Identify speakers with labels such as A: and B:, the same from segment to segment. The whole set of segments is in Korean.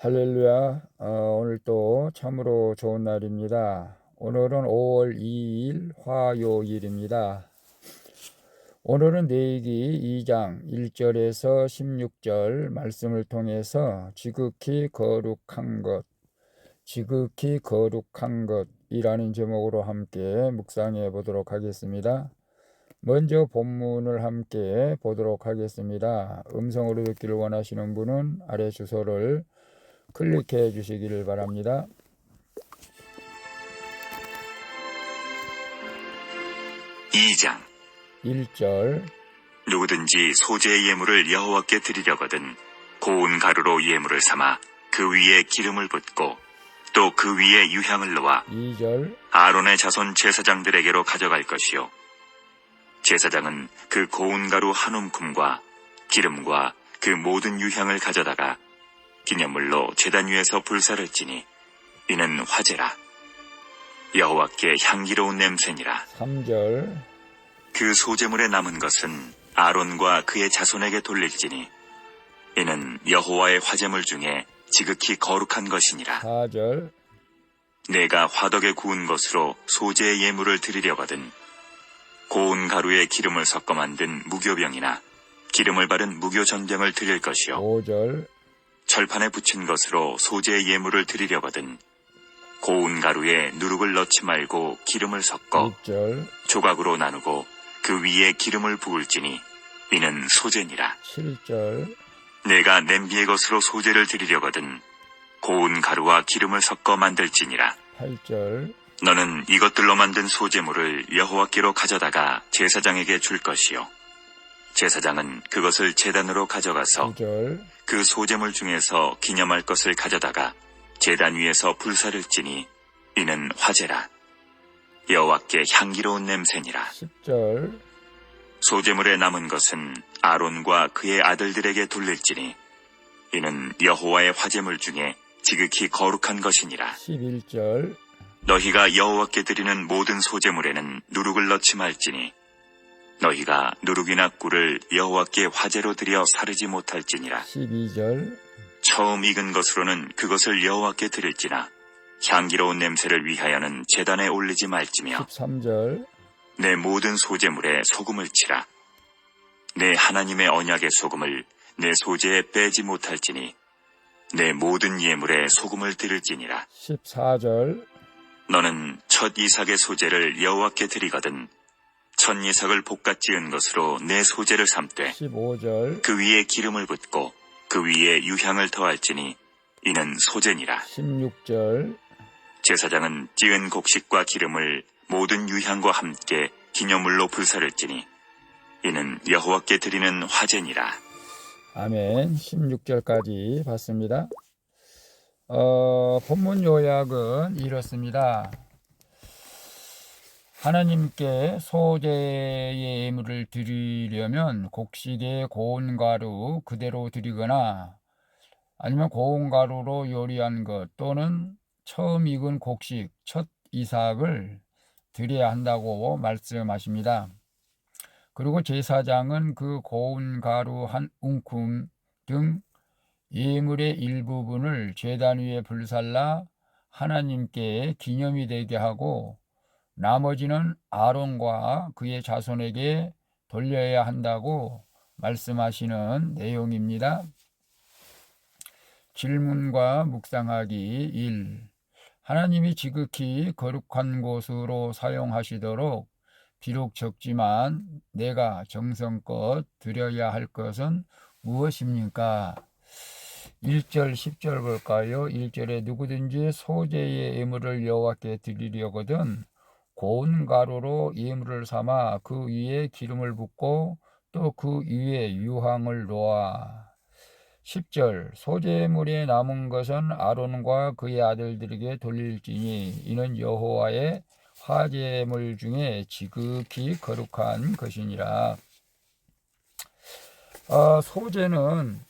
A: 할렐루야. 오늘 또 참으로 좋은 날입니다. 오늘은 5월 2일 화요일입니다. 오늘은 레위기 2장 1절에서 16절 말씀을 통해서 지극히 거룩한 것이라는 제목으로 함께 묵상해 보도록 하겠습니다. 먼저 본문을 함께 보도록 하겠습니다. 음성으로 듣기를 원하시는 분은 아래 주소를 클릭해 주시기를 바랍니다.
B: 2장
A: 1절
B: 누구든지 소재의 예물을 여호와께 드리려거든 고운 가루로 예물을 삼아 그 위에 기름을 붓고 또 그 위에 유향을 놓아
A: 2절
B: 아론의 자손 제사장들에게로 가져갈 것이요 제사장은 그 고운 가루 한 움큼과 기름과 그 모든 유향을 가져다가 기념물로 제단 위에서 불사를 지니 이는 화제라 여호와께 향기로운 냄새니라.
A: 3절
B: 그 소재물에 남은 것은 아론과 그의 자손에게 돌릴지니 이는 여호와의 화제물 중에 지극히 거룩한 것이니라.
A: 4절
B: 내가 화덕에 구운 것으로 소재의 예물을 드리려거든 고운 가루에 기름을 섞어 만든 무교병이나 기름을 바른 무교전병을 드릴 것이요
A: 5절
B: 철판에 붙인 것으로 소재의 예물을 드리려거든 고운 가루에 누룩을 넣지 말고 기름을 섞어
A: 6절
B: 조각으로 나누고 그 위에 기름을 부을지니 이는 소재니라.
A: 7절
B: 내가 냄비의 것으로 소재를 드리려거든 고운 가루와 기름을 섞어 만들지니라.
A: 8절
B: 너는 이것들로 만든 소재물을 여호와께로 가져다가 제사장에게 줄 것이요 제사장은 그것을 제단으로 가져가서
A: 9절
B: 그 소재물 중에서 기념할 것을 가져다가 제단 위에서 불사를 지니 이는 화제라. 여호와께 향기로운 냄새니라.
A: 10절
B: 소재물에 남은 것은 아론과 그의 아들들에게 돌릴지니 이는 여호와의 화제물 중에 지극히 거룩한 것이니라.
A: 11절
B: 너희가 여호와께 드리는 모든 소재물에는 누룩을 넣지 말지니 너희가 누룩이나 꿀을 여호와께 화제로 드려 사르지 못할지니라.
A: 12절
B: 처음 익은 것으로는 그것을 여호와께 드릴지나 향기로운 냄새를 위하여는 제단에 올리지 말지며
A: 13절
B: 내 모든 소재물에 소금을 치라. 내 하나님의 언약의 소금을 내 소재에 빼지 못할지니 내 모든 예물에 소금을 드릴지니라.
A: 14절
B: 너는 첫 이삭의 소재를 여호와께 드리거든 첫 이삭을 볶아 찌은 것으로 내 소재를 삼되
A: 15절
B: 그 위에 기름을 붓고 그 위에 유향을 더할지니 이는 소재니라.
A: 16절
B: 제사장은 찌은 곡식과 기름을 모든 유향과 함께 기념물로 불사를 지니 이는 여호와께 드리는 화제니라.
A: 아멘. 16절까지 봤습니다. 본문 요약은 이렇습니다. 하나님께 소재의 예물을 드리려면 곡식의 고운 가루 그대로 드리거나 아니면 고운 가루로 요리한 것 또는 처음 익은 곡식 첫 이삭을 드려야 한다고 말씀하십니다. 그리고 제사장은 그 고운 가루 한 움큼 등 예물의 일부분을 제단 위에 불살라 하나님께 기념이 되게 하고 나머지는 아론과 그의 자손에게 돌려야 한다고 말씀하시는 내용입니다. 질문과 묵상하기 1. 하나님이 지극히 거룩한 곳으로 사용하시도록 비록 적지만 내가 정성껏 드려야 할 것은 무엇입니까? 1절 10절 볼까요? 1절에 누구든지 소재의 예물을 여호와께 드리려거든 고운 가루로 예물을 삼아 그 위에 기름을 붓고 또 그 위에 유향을 놓아. 10절 소재물에 남은 것은 아론과 그의 아들들에게 돌릴지니 이는 여호와의 화제물 중에 지극히 거룩한 것이니라. 소재는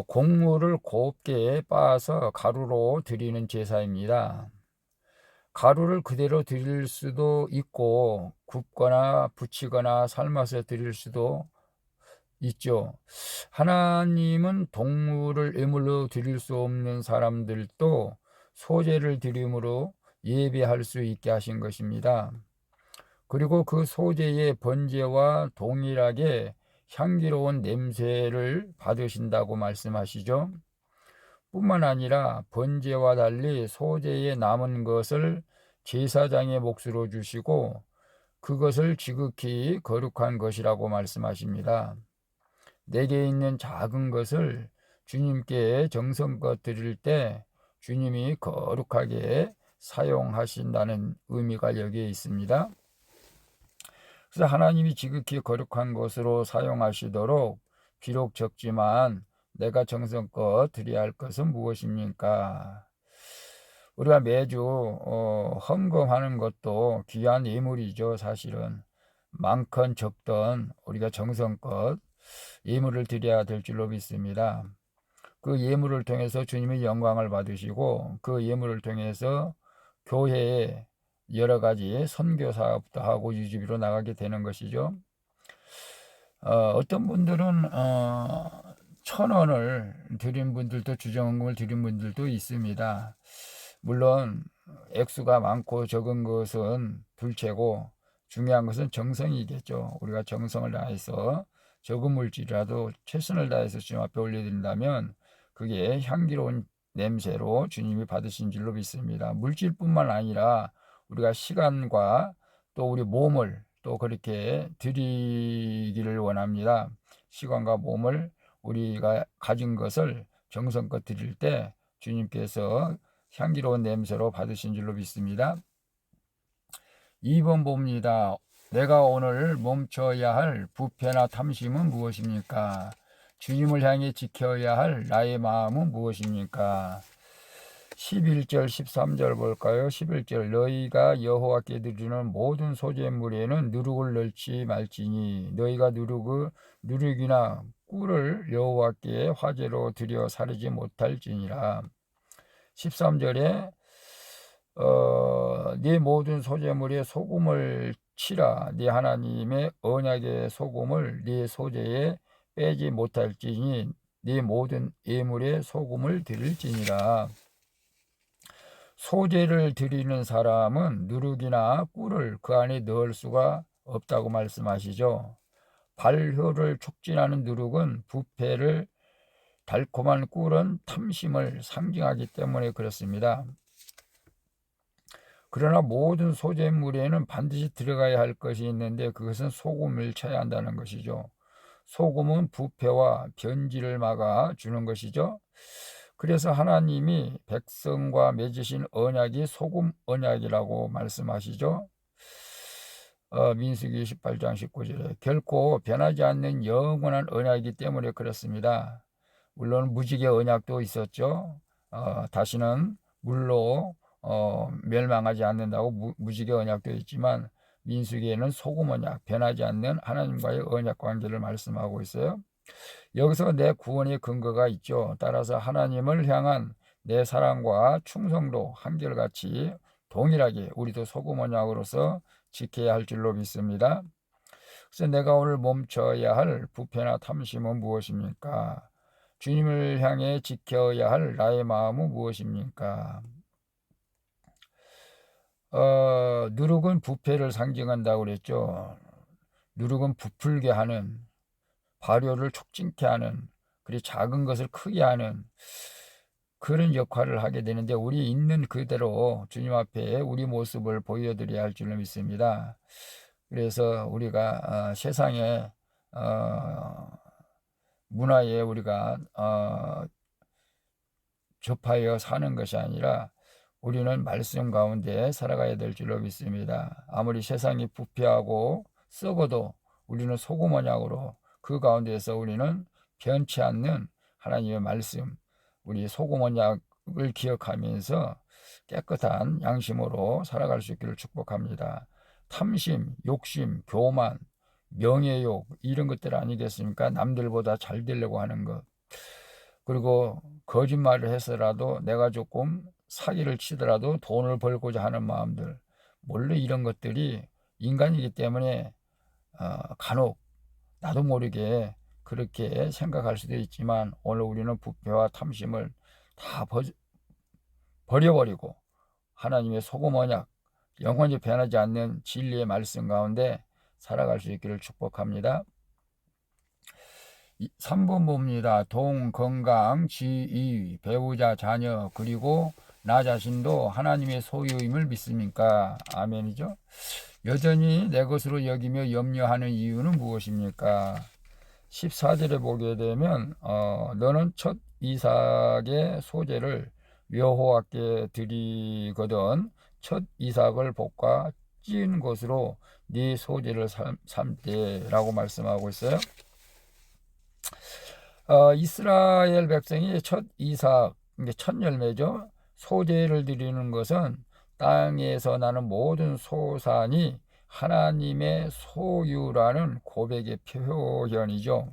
A: 곡물을 곱게 빻아서 가루로 드리는 제사입니다. 가루를 그대로 드릴 수도 있고 굽거나 부치거나 삶아서 드릴 수도 있죠. 하나님은 동물을 예물로 드릴 수 없는 사람들도 소제를 드림으로 예배할 수 있게 하신 것입니다. 그리고 그 소제의 번제와 동일하게 향기로운 냄새를 받으신다고 말씀하시죠. 뿐만 아니라 번제와 달리 소제에 남은 것을 제사장의 몫으로 주시고 그것을 지극히 거룩한 것이라고 말씀하십니다. 내게 있는 작은 것을 주님께 정성껏 드릴 때 주님이 거룩하게 사용하신다는 의미가 여기에 있습니다. 그래서 하나님이 지극히 거룩한 것으로 사용하시도록 비록 적지만 내가 정성껏 드려야 할 것은 무엇입니까? 우리가 매주 헌금하는 것도 귀한 예물이죠. 사실은 많건 적던 우리가 정성껏 예물을 드려야 될 줄로 믿습니다. 그 예물을 통해서 주님의 영광을 받으시고 그 예물을 통해서 교회에 여러 가지 선교 사업도 하고 유지비로 나가게 되는 것이죠. 어떤 분들은 1,000원을 드린 분들도 주정금을 드린 분들도 있습니다. 물론 액수가 많고 적은 것은 둘째고 중요한 것은 정성이겠죠. 우리가 정성을 다해서 적은 물질이라도 최선을 다해서 주님 앞에 올려드린다면 그게 향기로운 냄새로 주님이 받으신 줄로 믿습니다. 물질뿐만 아니라 우리가 시간과 또 우리 몸을 또 그렇게 드리기를 원합니다. 시간과 몸을 우리가 가진 것을 정성껏 드릴 때 주님께서 향기로운 냄새로 받으신 줄로 믿습니다. 2번 봅니다. 내가 오늘 멈춰야 할 부패나 탐심은 무엇입니까? 주님을 향해 지켜야 할 나의 마음은 무엇입니까? 11절 13절 볼까요? 11절 너희가 여호와께 드리는 모든 소제물에는 누룩을 넣지 말지니 너희가 누룩이나 꿀을 여호와께 화제로 드려 사르지 못할지니라. 13절에 네 모든 소제물에 소금을 치라. 네 하나님의 언약의 소금을 네 소제에 빼지 못할지니 네 모든 예물에 소금을 드릴지니라. 소제를 드리는 사람은 누룩이나 꿀을 그 안에 넣을 수가 없다고 말씀하시죠. 발효를 촉진하는 누룩은 부패를, 달콤한 꿀은 탐심을 상징하기 때문에 그렇습니다. 그러나 모든 소제물에는 반드시 들어가야 할 것이 있는데 그것은 소금을 쳐야 한다는 것이죠. 소금은 부패와 변질을 막아 주는 것이죠. 그래서 하나님이 백성과 맺으신 언약이 소금 언약이라고 말씀하시죠. 민수기 18장 19절에 결코 변하지 않는 영원한 언약이기 때문에 그렇습니다. 물론 무지개 언약도 있었죠. 다시는 물로 멸망하지 않는다고 무지개 언약도 있지만 민수기에는 소금 언약, 변하지 않는 하나님과의 언약 관계를 말씀하고 있어요. 여기서 내 구원의 근거가 있죠. 따라서 하나님을 향한 내 사랑과 충성도 한결같이 동일하게 우리도 소금 언약으로서 지켜야 할 줄로 믿습니다. 그래서 내가 오늘 멈춰야 할 부패나 탐심은 무엇입니까? 주님을 향해 지켜야 할 나의 마음은 무엇입니까? 누룩은 부패를 상징한다고 그랬죠. 누룩은 부풀게 하는, 발효를 촉진케 하는, 그리고 작은 것을 크게 하는 그런 역할을 하게 되는데 우리 있는 그대로 주님 앞에 우리 모습을 보여드려야 할 줄로 믿습니다. 그래서 우리가 세상의 문화에 우리가 접하여 사는 것이 아니라 우리는 말씀 가운데 살아가야 될 줄로 믿습니다. 아무리 세상이 부패하고 썩어도 우리는 소금 언약으로 그 가운데에서 우리는 변치 않는 하나님의 말씀, 우리 소금 언약을 기억하면서 깨끗한 양심으로 살아갈 수 있기를 축복합니다. 탐심, 욕심, 교만, 명예욕 이런 것들 아니겠습니까? 남들보다 잘 되려고 하는 것. 그리고 거짓말을 해서라도 내가 조금 사기를 치더라도 돈을 벌고자 하는 마음들, 원래 이런 것들이 인간이기 때문에 간혹 나도 모르게 그렇게 생각할 수도 있지만 오늘 우리는 부패와 탐심을 다 버려버리고 하나님의 소금 언약, 영원히 변하지 않는 진리의 말씀 가운데 살아갈 수 있기를 축복합니다. 3번 봅니다. 돈, 건강, 지위, 배우자, 자녀, 그리고 나 자신도 하나님의 소유임을 믿습니까? 아멘이죠. 여전히 내 것으로 여기며 염려하는 이유는 무엇입니까? 14절에 보게 되면 너는 첫 이삭의 소재를 여호와께 드리거든 첫 이삭을 볶아 찐 것으로 네 소재를 삼되 라고 말씀하고 있어요. 이스라엘 백성이 첫 이삭, 첫 열매죠. 소재를 드리는 것은 땅에서 나는 모든 소산이 하나님의 소유라는 고백의 표현이죠.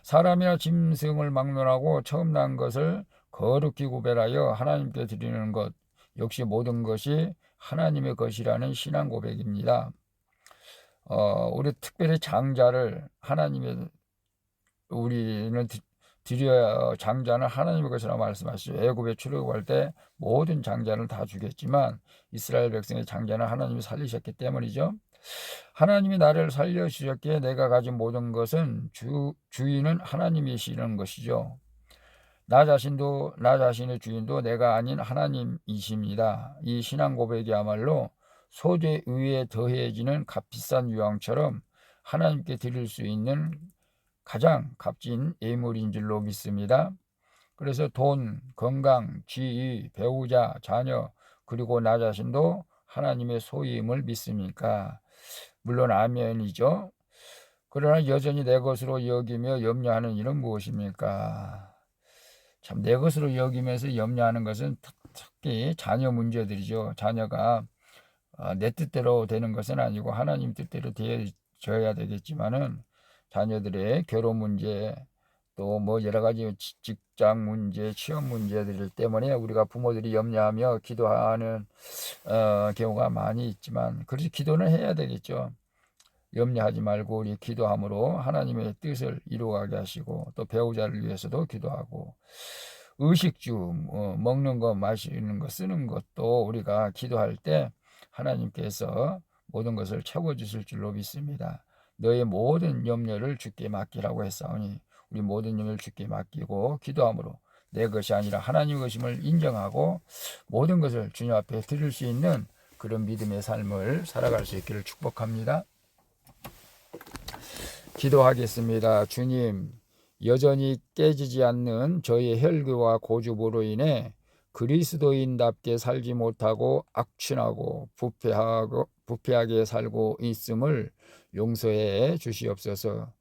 A: 사람이나 짐승을 막론하고 처음 난 것을 거룩히 구별하여 하나님께 드리는 것 역시 모든 것이 하나님의 것이라는 신앙 고백입니다. 우리 특별히 장자를 우리는 드려야 장자는 하나님의 것이라고 말씀하시죠. 애굽에 출애굽할 때 모든 장자를 다 주겠지만 이스라엘 백성의 장자는 하나님이 살리셨기 때문이죠. 하나님이 나를 살려주셨기에 내가 가진 모든 것은 주인은 하나님이시는 것이죠. 나 자신의 주인도 내가 아닌 하나님이십니다. 이 신앙 고백이야말로 소재 위에 더해지는 값비싼 유황처럼 하나님께 드릴 수 있는 가장 값진 예물인 줄로 믿습니다. 그래서 돈, 건강, 지위, 배우자, 자녀, 그리고 나 자신도 하나님의 소유임을 믿습니까? 물론 아멘이죠. 그러나 여전히 내 것으로 여기며 염려하는 일은 무엇입니까? 참 내 것으로 여기면서 염려하는 것은 특히 자녀 문제들이죠. 자녀가 내 뜻대로 되는 것은 아니고 하나님 뜻대로 되어져야 되겠지만은 자녀들의 결혼 문제 또 뭐 여러 가지 직장 문제, 취업 문제들 때문에 우리가 부모들이 염려하며 기도하는 경우가 많이 있지만 그래서 기도는 해야 되겠죠. 염려하지 말고 우리 기도함으로 하나님의 뜻을 이루어가게 하시고 또 배우자를 위해서도 기도하고 의식주 먹는 거 마시는 거 쓰는 것도 우리가 기도할 때 하나님께서 모든 것을 채워주실 줄로 믿습니다. 너의 모든 염려를 주께 맡기라고 했사오니 우리 모든 염려를 주께 맡기고 기도함으로 내 것이 아니라 하나님의 것임을 인정하고 모든 것을 주님 앞에 드릴 수 있는 그런 믿음의 삶을 살아갈 수 있기를 축복합니다. 기도하겠습니다. 주님, 여전히 깨지지 않는 저의 혈기와 고집으로 인해 그리스도인답게 살지 못하고 악취나고 부패하게 살고 있음을 용서해 주시옵소서.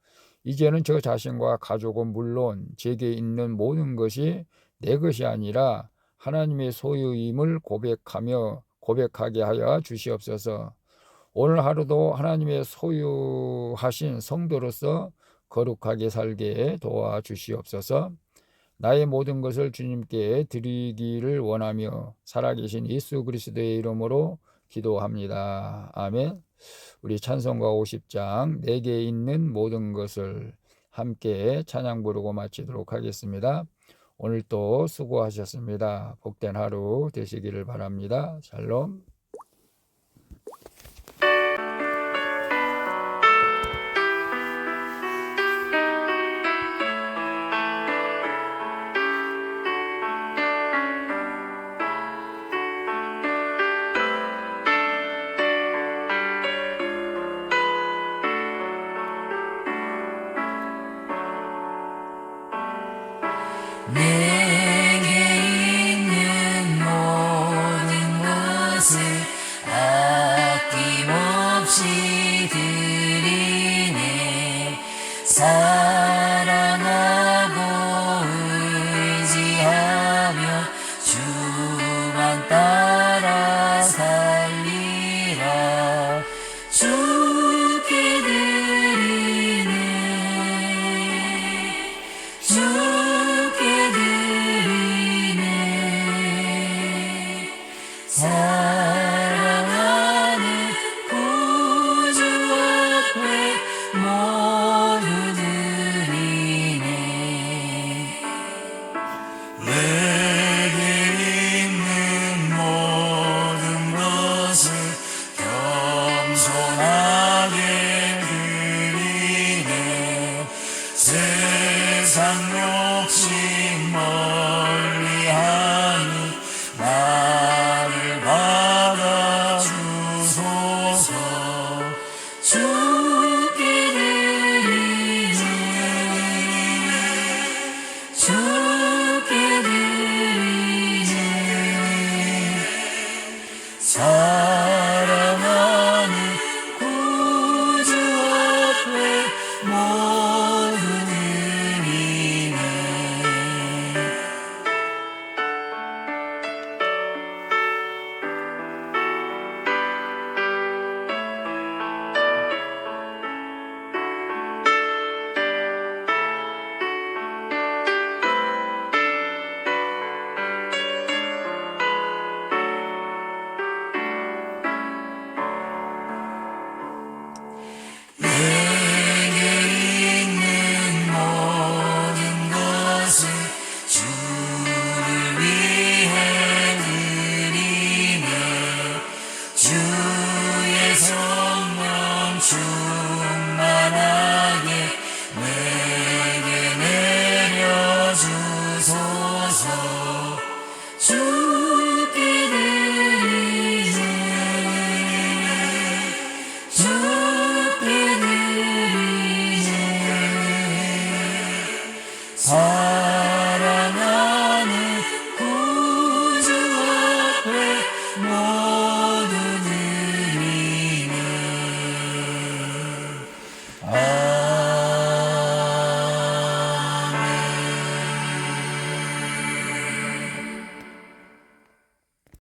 A: 이제는 저 자신과 가족은 물론 제게 있는 모든 것이 내 것이 아니라 하나님의 소유임을 고백하게 하여 주시옵소서. 오늘 하루도 하나님의 소유하신 성도로서 거룩하게 살게 도와주시옵소서. 나의 모든 것을 주님께 드리기를 원하며 살아계신 예수 그리스도의 이름으로 기도합니다. 아멘. 우리 찬송가 50장 내게 있는 모든 것을 함께 찬양 부르고 마치도록 하겠습니다. 오늘 또 수고하셨습니다. 복된 하루 되시기를 바랍니다. 샬롬.
C: 내게 있는 모든 것을 아낌없이 드리네. 사랑하고 의지하며 주만 따라 살리라. 주께 드리네. 주께 드리네. 세상 욕심 멀리하니 나를 받아주소서. 주께 드리네 주께 드리네 사랑하는 구주 앞에 모두 드리네. 내게 있는 모든 것을 주를 위해 드리네. 주의 성령 충만하게 내게 내려주소서. 주께 드리네 주께 드리네